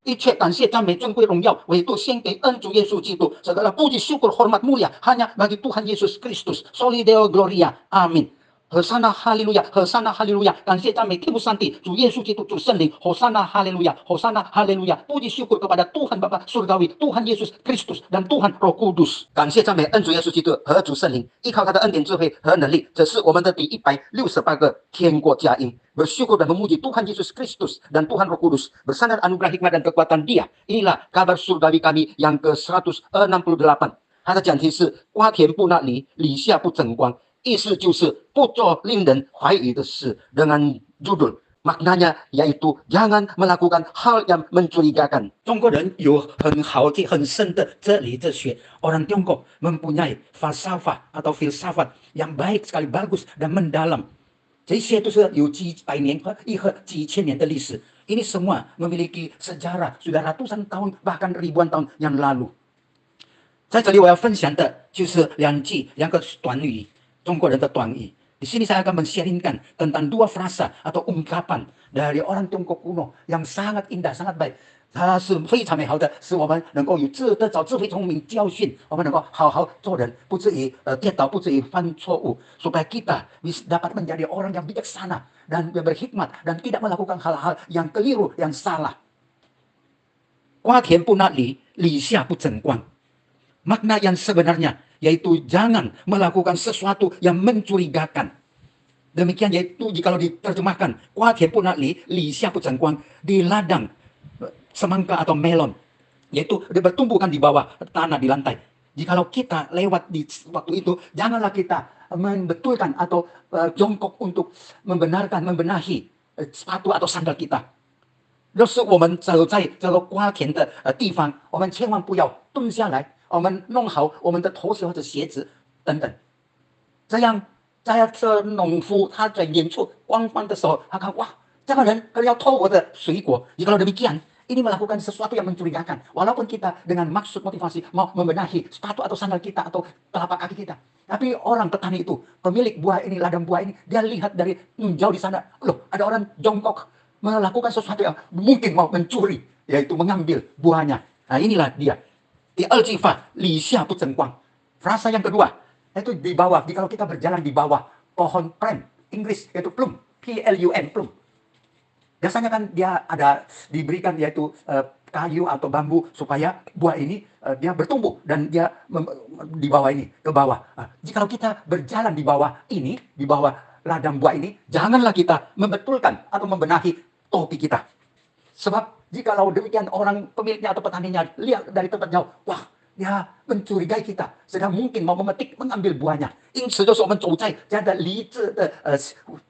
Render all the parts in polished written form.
一切感谢、赞美、尊贵、荣耀，唯独献给恩主耶稣基督。Segala puji, syukur, hormat, mulia hanya bagi Tuhan Yesus Kristus. Soli Deo Gloria. Amin. Hosana haleluya, hosana haleluya. 感谢赞美天父上帝，主耶稣基督，主圣灵。Hosana haleluya, hosana haleluya. Puji syukur kepada Tuhan Bapa Surgawi, Tuhan Yesus Kristus dan Tuhan Roh Kudus。感谢赞美恩主耶稣基督和主圣灵，依靠他的恩典、智慧和能力，这是我们的第168个天国佳音。Bersyukur dan memuji Tuhan Yesus Kristus dan Tuhan Roh Kudus. Bersandar anugerah hikmat dan kekuatan Dia. Inilah kabar surgawi kami yang ke-168。它的讲题是瓜田不纳梨，李下不争光。意思就是不做令人怀疑的事。Dengan judul maknanya yaitu jangan melakukan hal yang mencurigakan。中国人有很好的、很深的哲理哲学。Orang Tiongkok mempunyai falsafah atau filsafat yang baik sekali, bagus dan mendalam。这些都是有几百年和几千年的历史。Ini semua memiliki sejarah sudah ratusan tahun bahkan ribuan tahun yang lalu。在这里我要分享的就是两个短语。中国人的短语。Di sini saya akan men-sharingkan tentang 2 frasa atau ungkapan dari orang Tiongkok kuno yang sangat indah, sangat baik。它是非常美好的，使我们能够得着智慧、聪明、教训，我们能够好好做人，不至于跌倒，不至于犯错误。Supaya kita dapat menjadi orang yang bijaksana dan berhikmat dan tidak melakukan hal-hal yang keliru, yang salah。瓜田不纳梨，李下不争光。Makna yang sebenarnya yaitu jangan melakukan sesuatu yang mencurigakan. Demikian yaitu jikalau diterjemahkan, kuah田不纳梨，李下不争光，di ladang semangka atau melon, yaitu bertumbuhkan di bawah tanah, di lantai. Jikalau kita lewat di waktu itu, janganlah kita membetulkan atau jongkok untuk membenahi sepatu atau sandal kita。就是我们走在这个瓜田的地方，我们千万不要蹲下来，我们弄好我们的拖鞋或者鞋子等等。这样，在这农夫他在远处观望的时候，他看哇，这个人可能要偷我的水果。Jikalau demikian, ini melakukan sesuatu yang mencurigakan. Walaupun kita dengan maksud motivasi mau membenahi sepatu atau sandal kita atau telapak kaki kita. Tapi orang petani itu, pemilik buah ini, ladang buah ini, dia lihat dari jauh di sana, loh ada orang jongkok melakukan sesuatu yang mungkin mau mencuri, yaitu mengambil buahnya. Nah inilah dia. Di Al-Jifah, li xia bu zeng guang. Frasa yang kedua, yaitu di bawah, kalau kita berjalan di bawah pohon prem, Inggris, yaitu plum, P-L-U-M, plum. Biasanya kan dia ada diberikan yaitu kayu atau bambu supaya buah ini dia bertumbuh dan dia di bawah ini, ke bawah. Jikalau kita berjalan di bawah ini, di bawah ladang buah ini, janganlah kita membetulkan atau membenahi topi kita. Sebab jikalau demikian orang pemiliknya atau petaninya lihat dari tempat jauh, wah dia mencurigai kita, sedang mungkin mau memetik mengambil buahnya。因此就是我们走在这样的梨子的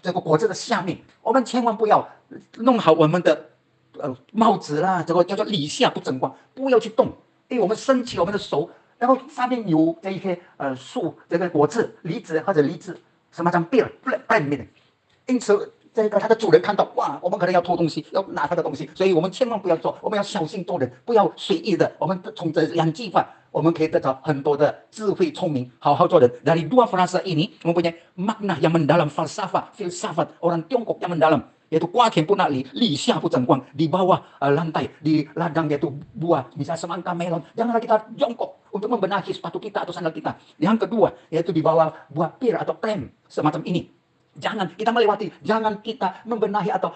这个果子的下面，我们千万不要弄好我们的帽子啦，这个叫做梨下不争光，不要去动，因为我们伸起我们的手，然后上面有这一些树，这个果子，梨子或者梨子。什么叫背面？因此，这个它的主人看到，哇，我们可能要偷东西，要拿他的东西，所以我们千万不要做，我们要小心做人，不要随意的。我们从这两句话，我们可以得到很多的智慧、聪明，好好做人。Dari 2 frasa ini mempunyai makna yang mendalam, filsafat orang Tiongkok yang mendalam, yaitu 瓜田不纳梨，李下不争光。di bawah lantai, di ladang yaitu buah, misalnya semangka, melon, janganlah kita jongkok untuk membenahi sepatu kita atau sandal kita. Yang kedua, yaitu di bawah buah pir atau prem semacam ini. Jangan kita melewati, jangan kita membenahi atau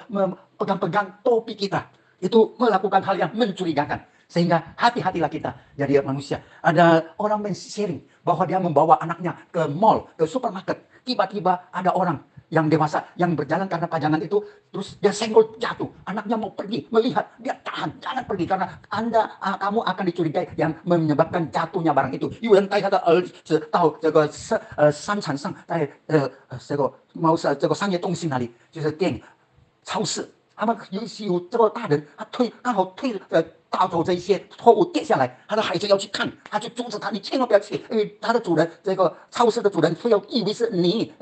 pegang-pegang topi kita. Itu melakukan hal yang mencurigakan. Sehingga hati-hatilah kita jadi manusia. Ada orang men-sharing bahwa dia membawa anaknya ke mall, ke supermarket. Tiba-tiba ada orang yang dewasa yang berjalan karena pajangan itu, terus dia senggol jatuh. Anaknya mau pergi, melihat, dia tahan, jangan pergi karena kamu akan dicurigai yang menyebabkan jatuhnya barang itu。有人带他的儿子到这个商场上，在这个商业中心那里，就是店、超市。他们有这个大人，他刚好带走这一些货物跌下来，他的孩子要去看，他去阻止他，你千万不要去，因为他的主人，这个超市的主人会以为是你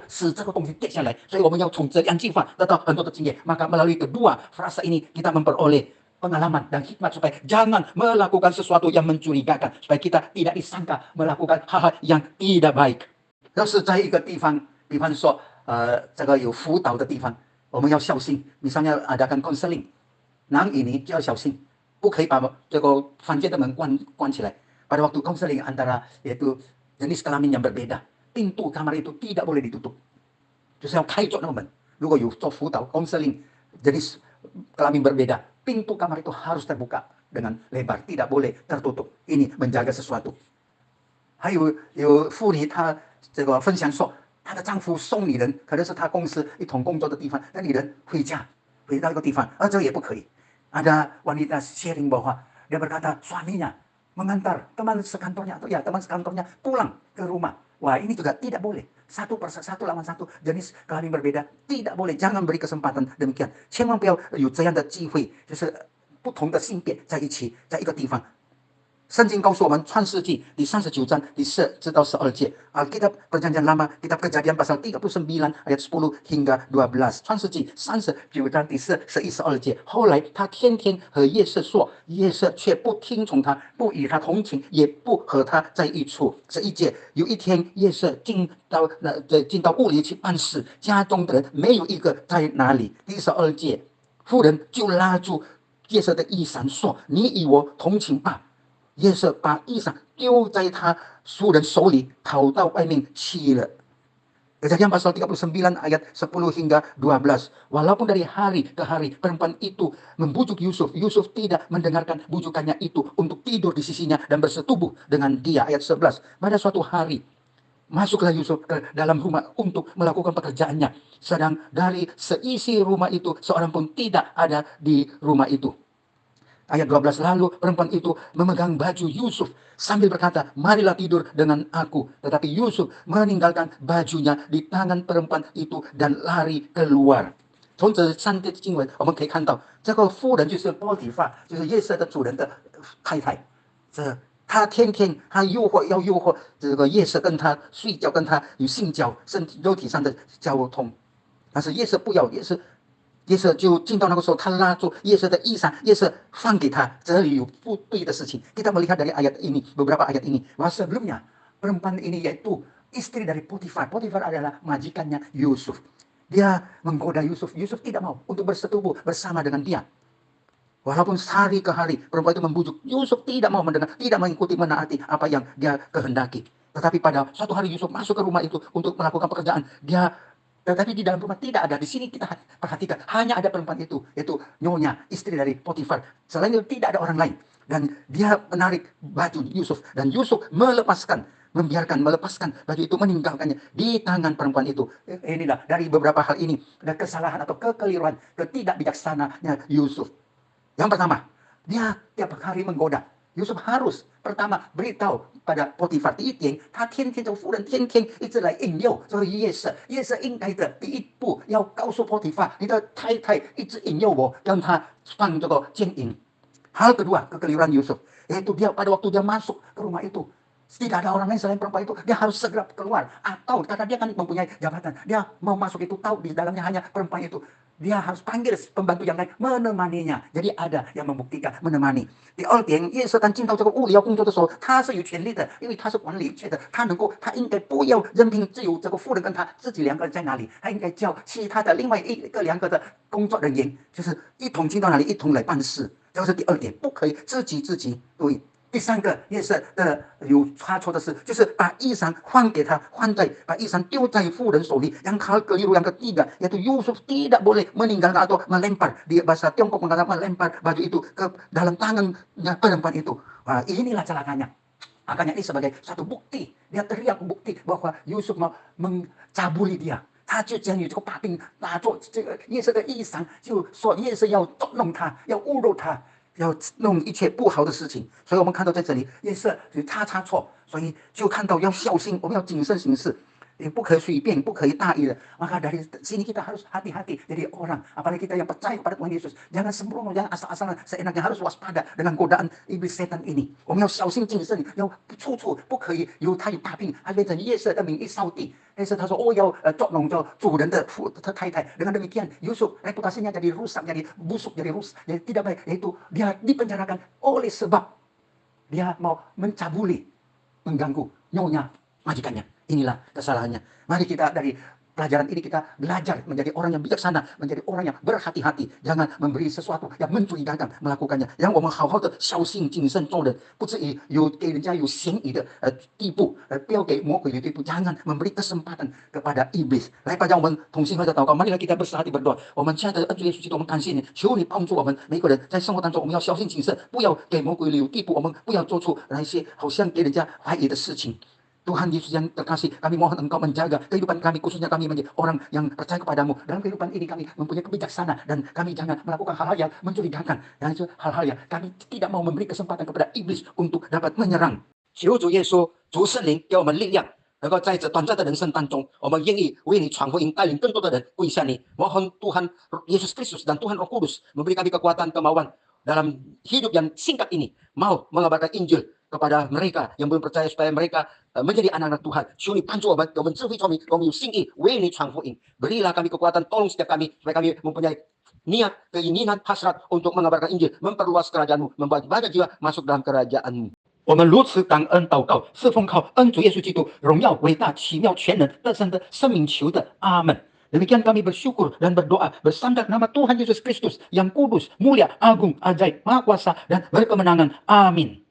使这个东西跌下来，所以我们要从这两句话得到很多的经验。Maka melalui kedua frasa ini kita memperoleh pengalaman dan hikmat supaya jangan melakukan sesuatu yang mencurigakan, supaya kita tidak disangka melakukan hal-hal yang tidak baik。要是在一个地方，比方说这个有辅导的地方，我们要小心。misalnya adakan counseling， nah ini 就要小心。不可以把这个房间的门关起来. Pada waktu konseling antara yaitu jenis kelamin yang berbeda, pintu kamar itu tidak boleh ditutup. 就是要开着那个门。如果有做辅导 counseling jenis kelamin berbeda, pintu kamar itu harus terbuka dengan lebar, tidak boleh tertutup. Ini menjaga sesuatu. 还有妇女，她这个分享说，她的丈夫送女人，可能是她公司一同工作的地方，那女人回家，回到一个地方，这也不可以。Ada wanita sharing bahwa dia berkata suaminya mengantar teman sekantornya atau ya teman sekantornya pulang ke rumah. Wah, ini juga tidak boleh. Satu lawan satu jenis kelamin berbeda tidak boleh. Jangan beri kesempatan demikian. 千万不要有这样的机会，就是不同的性别在一起，在一个地方。圣经告诉我们，创世纪第39章第10至到12节。Alkitab Perjanjian Lama, Kitab Kejadian pasal 39 ayat 10 hingga 12。创世纪39章第10、11、12节。后来他天天和夜色说，夜色却不听从他，不与他同情，也不和他在一处。11节，有一天夜色进到屋里去办事，家中的人没有一个在哪里。第12节，妇人就拉住夜色的衣衫说：“你与我同情吧。”夜色把衣裳丢在他夫人手里，跑到外面去了。Kejadian pasal 39 ayat 10 hingga 12. Walaupun dari hari ke hari perempuan itu membujuk Yusuf, Yusuf tidak mendengarkan bujukannya itu untuk tidur di sisinya dan bersetubuh dengan dia. Ayat 11. Pada suatu hari masuklah Yusuf ke dalam rumah untuk melakukan pekerjaannya. Sedang dari seisi rumah itu seorang pun tidak ada di rumah itu. Ayat 12, lalu perempuan itu memegang baju Yusuf sambil berkata, marilah tidur dengan aku. Tetapi Yusuf meninggalkan bajunya di tangan perempuan itu dan lari keluar. 从这3节经文我们可以看到，这个妇人就是波提法，就是夜色的主人的太太。他天天他诱惑这个夜色跟他睡觉，跟他有性交，身体肉体上的交通。但是夜色不要，夜色就进到那个时候，他拉住夜色的衣衫，夜色放给他，这里有不对的事情。Kita melihat dari ayat ini, beberapa ayat ini, bahwa sebelumnya perempuan ini yaitu istri dari Potifar. Potifar adalah majikannya Yusuf. Dia menggoda Yusuf. Yusuf tidak mau untuk bersetubuh bersama dengan dia. Walaupun hari ke hari perempuan itu membujuk, Yusuf tidak mau mendengar, tidak mengikuti, menaati apa yang dia kehendaki. Tetapi pada suatu hari Yusuf masuk ke rumah itu untuk melakukan pekerjaan. Tetapi di dalam rumah tidak ada. Di sini kita perhatikan, hanya ada perempuan itu, yaitu nyonya, istri dari Potifar. Selain itu tidak ada orang lain. Dan dia menarik baju Yusuf. Dan Yusuf melepaskan baju itu, meninggalkannya di tangan perempuan itu. Inilah dari beberapa hal ini, ada kesalahan atau kekeliruan, ketidakbijaksananya Yusuf. Yang pertama, dia tiap hari menggoda. Yusuf harus pertama beritahu pada Potifar，第一点，他天天这个夫人天天一直来引诱这个夜色应该的第一步要告诉 Potifar， 你的太太一直引诱我，让他放这个奸淫。Hal kedua, kekeliruan Yusuf, yaitu dia pada waktu dia masuk ke rumah itu, tidak ada orang lain selain perempuan itu, dia harus segera keluar. Atau karena dia kan mempunyai jabatan, dia mau masuk itu tahu di dalamnya hanya perempuan itu, dia harus panggil pembantu yang lain menemaninya. Jadi ada yang membuktikan menemani。第二点，夜色当进到这个屋里要工作的时候，他是有权利的，因为他是管理一切的，他应该不要任凭只有这个妇人跟他自己2个人在哪里，他应该叫其他的另外1个2个的工作人员，就是一同进到哪里，一同来办事。这是第二点，不可以自己对。第3个夜色的有差错的事，就是把衣裳换给他，把衣裳丢在妇人手里。Yang hal keliru yang ketiga, yaitu Yusuf tidak boleh meninggalkan atau melempar. Di bahasa Tiongkok mengatakan melempar baju itu ke dalam tangannya perempuan itu. Wah, inilah celakanya. Makanya ini sebagai satu bukti, dia teriak bukti bahwa Yusuf mau mencabuli dia。他就将有这个把柄拿作这个夜色的衣裳，就说夜色要捉弄他，要侮辱他，要弄一切不好的事情。所以我们看到在这里夜色有差错，所以就看到要小心，我们要谨慎行事，也不可以随便，不可以大意的。Maka dari sini kita harus hati-hati jadi orang, apalagi kita yang percaya kepada Tuhan Yesus, jangan sembrono, jangan asal-asalan seenaknya, harus waspada dengan godaan iblis setan ini。我们要小心谨慎，要处处不可以有他有把柄，还变成夜色的名义扫地。但是他说要捉弄着主人的太太。Dengan demikian Yusuf reputasinya jadi rusak, jadi busuk, jadi tidak baik. Yaitu dia dipenjarakan oleh sebab dia mau mencabuli, mengganggu nyonya majikannya. Inilah kesalahannya. Mari kita dari pelajaran ini kita belajar menjadi orang yang bijaksana, menjadi orang yang berhati-hati, jangan memberi sesuatu yang mencurigakan melakukannya. 让我们好好的小心谨慎做人，不至于给人家有嫌疑的地步，不要给魔鬼的地步， jangan memberi kesempatan kepada iblis. 来，大家我们同心合着祷告， marilah kita bersatu berdoa。 我们亲爱的恩主耶稣基督， 我们感谢你，求你帮助我们每个人在生活当中，我们要小心谨慎，不要给魔鬼有地步，我们不要做出那些好像给人家怀疑的事情。 Tuhan Yesus yang terkasih, kami mohon Engkau menjaga kehidupan kami, khususnya kami menjadi orang yang percaya kepadamu. Dalam kehidupan ini kami mempunyai kebijaksanaan dan kami jangan melakukan hal-hal yang mencurigakan. Dan itu hal-hal yang kami tidak mau memberi kesempatan kepada iblis untuk dapat menyerang. 求主耶稣、主圣灵给我们力量，能够在这短暂的人生当中，我们愿意为你传福音，带领更多的人归向你。Mohon Tuhan Yesus Kristus dan Tuhan Roh Kudus memberi kami kekuatan, kemauan dalam hidup yang singkat ini, mau mengabarkan Injil kepada mereka yang belum percaya supaya mereka menjadi anak-anak Tuhan. 求你帮助我们，给我们智慧聪明，给我们有心意为你传福音。Berilah kami kekuatan, tolong setiap kami supaya kami mempunyai niat, keinginan, hasrat untuk mengabarkan Injil, memperluas kerajaan-Mu, membuat banyak jiwa masuk dalam kerajaan-Mu. 我们如此感恩祷告，是奉靠恩主耶稣基督荣耀伟大奇妙全能得胜的生命求的，阿门。 Demikian kami bersyukur dan berdoa bersandar nama Tuhan Yesus Kristus yang kudus, mulia, agung, ajaib, maha kuasa dan berkemenangan. Amin.